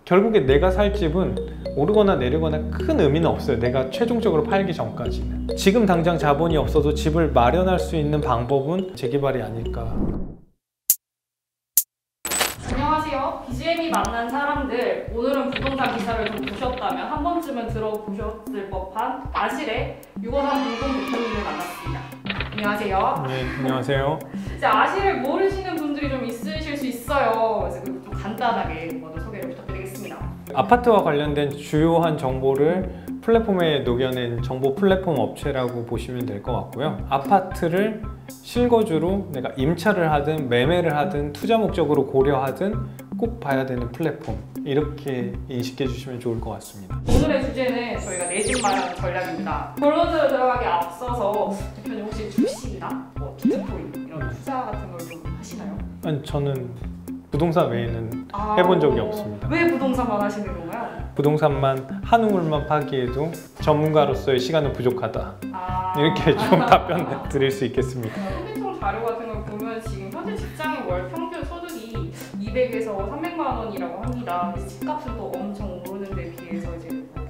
결국에 내가 살 집은 오르거나 내리거나 큰 의미는 없어요. 내가 최종적으로 팔기 전까지는. 지금 당장 자본이 없어도 집을 마련할 수 있는 방법은 재개발이 아닐까. 안녕하세요. BGM이 만난 사람들, 오늘은 부동산 기사를 좀 보셨다면 한 번쯤은 들어보셨을 법한 아실의 유건환 공동대표님을 만났습니다. 안녕하세요. 네, 안녕하세요. 이제 아실을 모르시는 분들이 좀 있으실 수 있어요. 그래서 좀 간단하게 먼저 소개를 부탁드리겠습니다. 아파트와 관련된 주요한 정보를 플랫폼에 녹여낸 정보 플랫폼 업체라고 보시면 될 것 같고요. 아파트를 실거주로 내가 임차를 하든 매매를 하든 투자 목적으로 고려하든 꼭 봐야 되는 플랫폼, 이렇게 인식해 주시면 좋을 것 같습니다. 오늘의 주제는 저희가 내 집 마련 전략입니다. 결론으로 들어가기 앞서서 대표님 혹시 주식이나 비트코인 이런 투자 같은 걸 좀 하시나요? 아니, 저는 부동산 외에는 해본 적이 없습니다. 왜 부동산만 하시는 건가요? 부동산만 한 우물만 파기에도 전문가로서의 시간은 부족하다. 이렇게 좀 답변 드릴 수 있겠습니다. 통계청 자료 같은 걸 보면 지금 현재 직장인 월 평균 소득이 200에서 300만 원이라고 합니다. 집값은 또 엄청 오르는 데 비해서 이제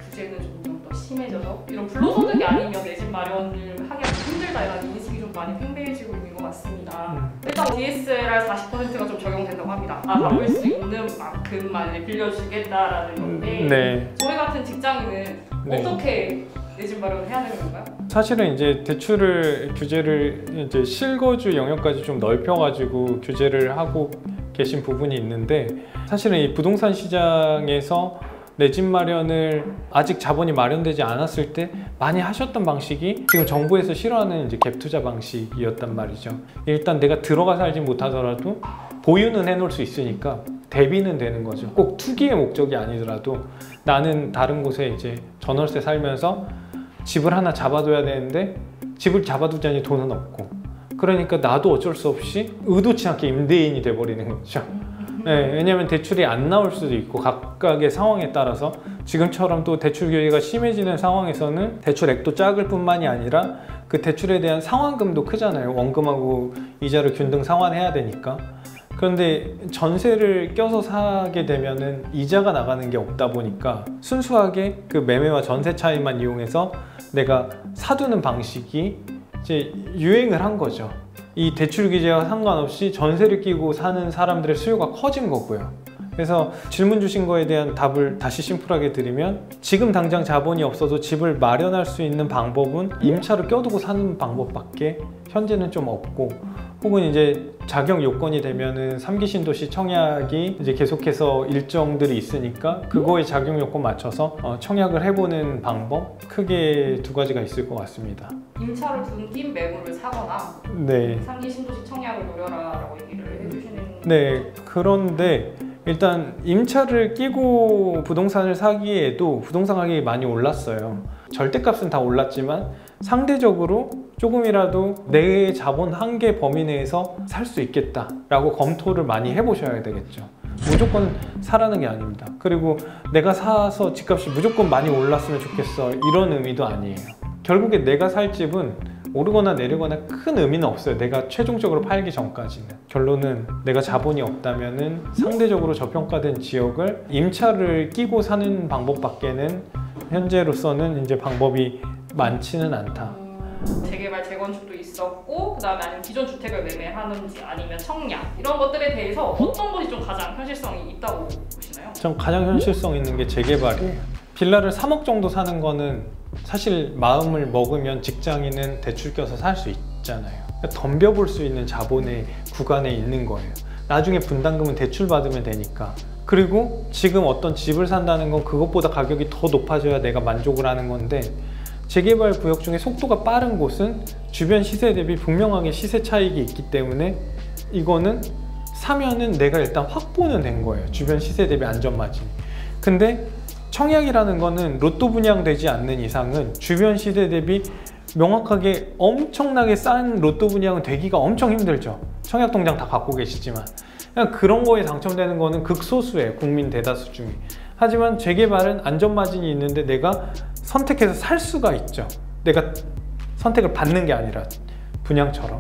규제는 점점 더 심해져서 이런 불로소득이 아니면 내 집 마련을 하기가 힘들다라는 인식이 좀 많이 팽배해지고 있는 것 같습니다. 일단 DSR 40%가 좀 적용된다고 합니다. 갚을 수 있는 만큼만 빌려주겠다라는 건데 네. 저희 같은 직장인은 어떻게 내 집 마련을 해야 되는 건가요? 사실은 이제 대출을 규제를 이제 실거주 영역까지 좀 넓혀가지고 규제를 하고 계신 부분이 있는데, 사실은 이 부동산 시장에서 내 집 마련을 아직 자본이 마련되지 않았을 때 많이 하셨던 방식이 지금 정부에서 싫어하는 이제 갭 투자 방식이었단 말이죠. 일단 내가 들어가 살지 못하더라도 보유는 해놓을 수 있으니까 대비는 되는 거죠. 꼭 투기의 목적이 아니더라도 나는 다른 곳에 이제 전월세 살면서 집을 하나 잡아둬야 되는데 집을 잡아두자니 돈은 없고, 그러니까 나도 어쩔 수 없이 의도치 않게 임대인이 돼버리는 거죠. 네, 왜냐하면 대출이 안 나올 수도 있고 각각의 상황에 따라서 지금처럼 또 대출 규제가 심해지는 상황에서는 대출액도 작을 뿐만이 아니라 그 대출에 대한 상환금도 크잖아요. 원금하고 이자를 균등 상환해야 되니까. 그런데 전세를 껴서 사게 되면은 이자가 나가는 게 없다 보니까 순수하게 그 매매와 전세 차이만 이용해서 내가 사두는 방식이 이제 유행을 한 거죠. 이 대출 규제와 상관없이 전세를 끼고 사는 사람들의 수요가 커진 거고요. 그래서 질문 주신 거에 대한 답을 다시 심플하게 드리면, 지금 당장 자본이 없어도 집을 마련할 수 있는 방법은 임차를 껴두고 사는 방법밖에 현재는 좀 없고, 혹은 이제 자격 요건이 되면은 3기 신도시 청약이 이제 계속해서 일정들이 있으니까 그거에 자격 요건 맞춰서 청약을 해보는 방법, 크게 두 가지가 있을 것 같습니다. 임차를 둔 김 매물을 사거나 네. 3기 신도시 청약을 노려라라고 얘기를 해주시는. 네, 그런데 일단 임차를 끼고 부동산을 사기에도 부동산 가격이 많이 올랐어요. 절대값은 다 올랐지만 상대적으로 조금이라도 내 자본 한계 범위 내에서 살 수 있겠다라고 검토를 많이 해보셔야 되겠죠. 무조건 사라는 게 아닙니다. 그리고 내가 사서 집값이 무조건 많이 올랐으면 좋겠어, 이런 의미도 아니에요. 결국에 내가 살 집은 오르거나 내리거나 큰 의미는 없어요. 내가 최종적으로 팔기 전까지는. 결론은 내가 자본이 없다면은 상대적으로 저평가된 지역을 임차를 끼고 사는 방법밖에는 현재로서는 이제 방법이 많지는 않다. 재개발, 재건축도 있었고, 그 다음에 아니면 기존 주택을 매매하는지 아니면 청약, 이런 것들에 대해서 어떤 것이 좀 가장 현실성이 있다고 보시나요? 전 가장 현실성 있는 게 재개발이에요. 빌라를 3억 정도 사는 거는 사실 마음을 먹으면 직장인은 대출 껴서 살 수 있잖아요. 그러니까 덤벼볼 수 있는 자본의 구간에 있는 거예요. 나중에 분담금은 대출 받으면 되니까. 그리고 지금 어떤 집을 산다는 건 그것보다 가격이 더 높아져야 내가 만족을 하는 건데, 재개발 구역 중에 속도가 빠른 곳은 주변 시세 대비 분명하게 시세 차익이 있기 때문에 이거는 사면은 내가 일단 확보는 된 거예요. 주변 시세 대비 안전마진. 근데 청약이라는 거는 로또 분양되지 않는 이상은 주변 시세 대비 명확하게 엄청나게 싼 로또 분양은 되기가 엄청 힘들죠. 청약 통장 다 갖고 계시지만. 그냥 그런 거에 당첨되는 거는 극소수예요, 국민 대다수 중에. 하지만 재개발은 안전마진이 있는데 내가 선택해서 살 수가 있죠. 내가 선택을 받는 게 아니라 분양처럼.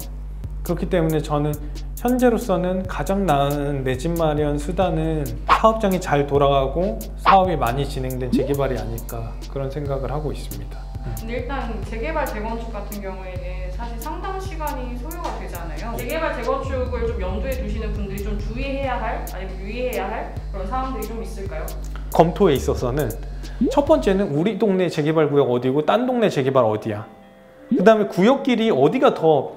그렇기 때문에 저는 현재로서는 가장 나은 내 집 마련 수단은 사업장이 잘 돌아가고 사업이 많이 진행된 재개발이 아닐까 그런 생각을 하고 있습니다. 근데 일단 재개발, 재건축 같은 경우에는 사실 상당 시간이 소요가 되잖아요. 재개발, 재건축을 좀 염두에 두시는 분들이 좀 주의해야 할, 아니면 유의해야 할 그런 사항들이 좀 있을까요? 검토에 있어서는 첫 번째는 우리 동네 재개발 구역 어디고 딴 동네 재개발 어디야. 그 다음에 구역끼리 어디가 더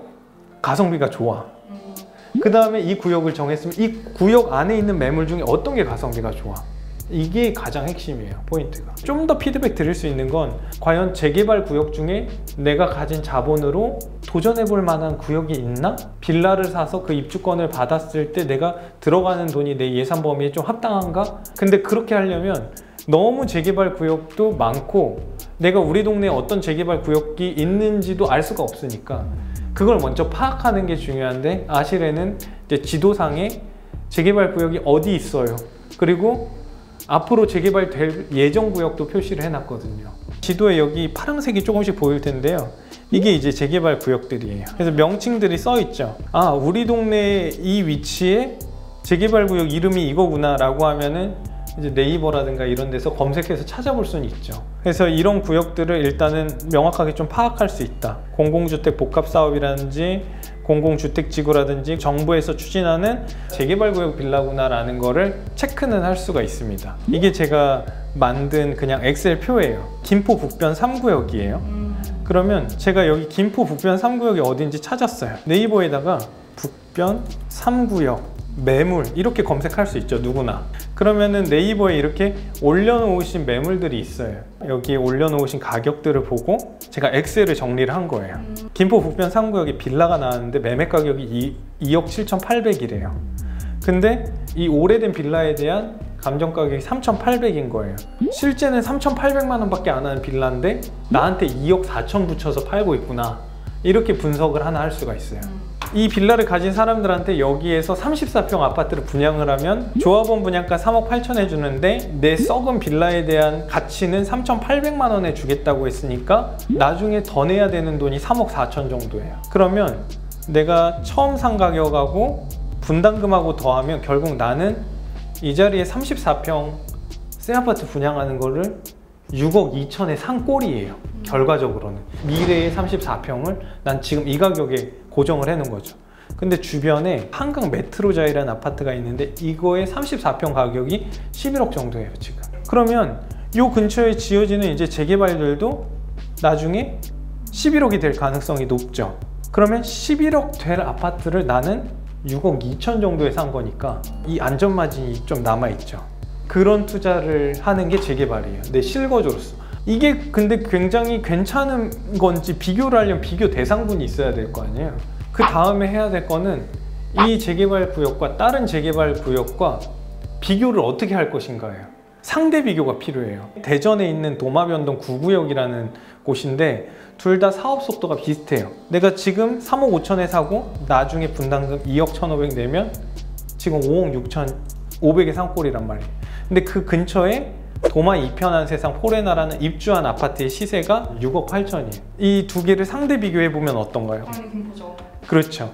가성비가 좋아. 그 다음에 이 구역을 정했으면 이 구역 안에 있는 매물 중에 어떤 게 가성비가 좋아. 이게 가장 핵심이에요, 포인트가. 좀 더 피드백 드릴 수 있는 건 과연 재개발 구역 중에 내가 가진 자본으로 도전해 볼 만한 구역이 있나? 빌라를 사서 그 입주권을 받았을 때 내가 들어가는 돈이 내 예산 범위에 좀 합당한가? 근데 그렇게 하려면 너무 재개발 구역도 많고 내가 우리 동네에 어떤 재개발 구역이 있는지도 알 수가 없으니까 그걸 먼저 파악하는 게 중요한데 아실에는 이제 지도상에 재개발 구역이 어디 있어요. 그리고 앞으로 재개발될 예정 구역도 표시를 해놨거든요. 지도에 여기 파란색이 조금씩 보일 텐데요. 이게 이제 재개발 구역들이에요. 그래서 명칭들이 써 있죠. 아, 우리 동네 이 위치에 재개발 구역 이름이 이거구나 라고 하면은 이제 네이버라든가 이런 데서 검색해서 찾아볼 수는 있죠. 그래서 이런 구역들을 일단은 명확하게 좀 파악할 수 있다. 공공주택 복합사업이라든지 공공주택지구라든지 정부에서 추진하는 재개발구역 빌라구나 라는 거를 체크는 할 수가 있습니다. 이게 제가 만든 그냥 엑셀 표예요. 김포 북변 3구역이에요. 그러면 제가 여기 김포 북변 3구역이 어딘지 찾았어요. 네이버에다가 북변 3구역 매물 이렇게 검색할 수 있죠, 누구나. 그러면은 네이버에 이렇게 올려놓으신 매물들이 있어요. 여기에 올려놓으신 가격들을 보고 제가 엑셀을 정리를 한 거예요. 김포 북변 3구역에 빌라가 나왔는데 매매 가격이 2억 7,800이래요. 근데 이 오래된 빌라에 대한 감정 가격이 3,800인 거예요. 실제는 3,800만 원밖에 안 하는 빌라인데 나한테 2억 4천 붙여서 팔고 있구나. 이렇게 분석을 하나 할 수가 있어요. 이 빌라를 가진 사람들한테 여기에서 34평 아파트를 분양을 하면 조합원 분양가 3억 8천 해주는데 내 썩은 빌라에 대한 가치는 3,800만 원에 주겠다고 했으니까 나중에 더 내야 되는 돈이 3억 4천 정도예요. 그러면 내가 처음 산 가격하고 분담금하고 더하면 결국 나는 이 자리에 34평 새 아파트 분양하는 거를 6억 2천에 산 꼴이에요. 결과적으로는 미래의 34평을 난 지금 이 가격에 고정을 해놓은 거죠. 근데 주변에 한강 메트로자이라는 아파트가 있는데 이거의 34평 가격이 11억 정도예요 지금. 그러면 이 근처에 지어지는 이제 재개발들도 나중에 11억이 될 가능성이 높죠. 그러면 11억 될 아파트를 나는 6억 2천 정도에 산 거니까 이 안전마진이 좀 남아있죠. 그런 투자를 하는 게 재개발이에요. 내 실거주로서. 이게 근데 굉장히 괜찮은 건지 비교를 하려면 비교 대상군이 있어야 될 거 아니에요. 그 다음에 해야 될 거는 이 재개발 구역과 다른 재개발 구역과 비교를 어떻게 할 것인가예요. 상대 비교가 필요해요. 대전에 있는 도마변동 9구역이라는 곳인데 둘 다 사업 속도가 비슷해요. 내가 지금 3억 5천에 사고 나중에 분담금 2억 1,500 내면 지금 5억 6천 500에 산 꼴이란 말이에요. 근데 그 근처에 도마 이편한 세상 포레나라는 입주한 아파트의 시세가 6억 8천이에요. 이 두 개를 상대 비교해 보면 어떤가요? 당연히 김포죠. 그렇죠.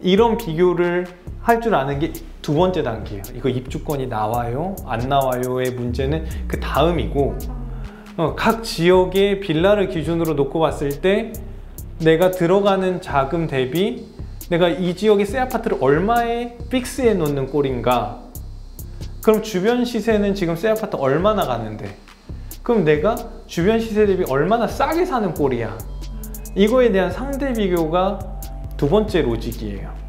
이런 비교를 할 줄 아는 게 두 번째 단계예요. 이거 입주권이 나와요? 안 나와요의 문제는 그 다음이고 각 지역의 빌라를 기준으로 놓고 봤을 때 내가 들어가는 자금 대비 내가 이 지역의 새 아파트를 얼마에 픽스해 놓는 꼴인가. 그럼 주변 시세는 지금 새 아파트 얼마나 가는데 그럼 내가 주변 시세 대비 얼마나 싸게 사는 꼴이야. 이거에 대한 상대 비교가 두 번째 로직이에요.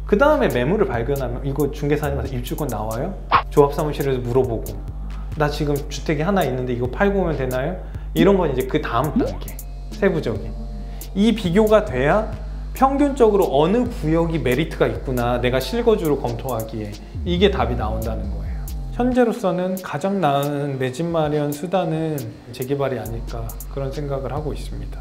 그 다음에 매물을 발견하면 이거 중개사님한테 입주권 나와요? 조합사무실에서 물어보고 나 지금 주택이 하나 있는데 이거 팔고 오면 되나요? 이런 건 이제 그 다음 단계 세부적인 이 비교가 돼야 평균적으로 어느 구역이 메리트가 있구나 내가 실거주로 검토하기에 이게 답이 나온다는 거예요. 현재로서는 가장 나은 내 집 마련 수단은 재개발이 아닐까 그런 생각을 하고 있습니다.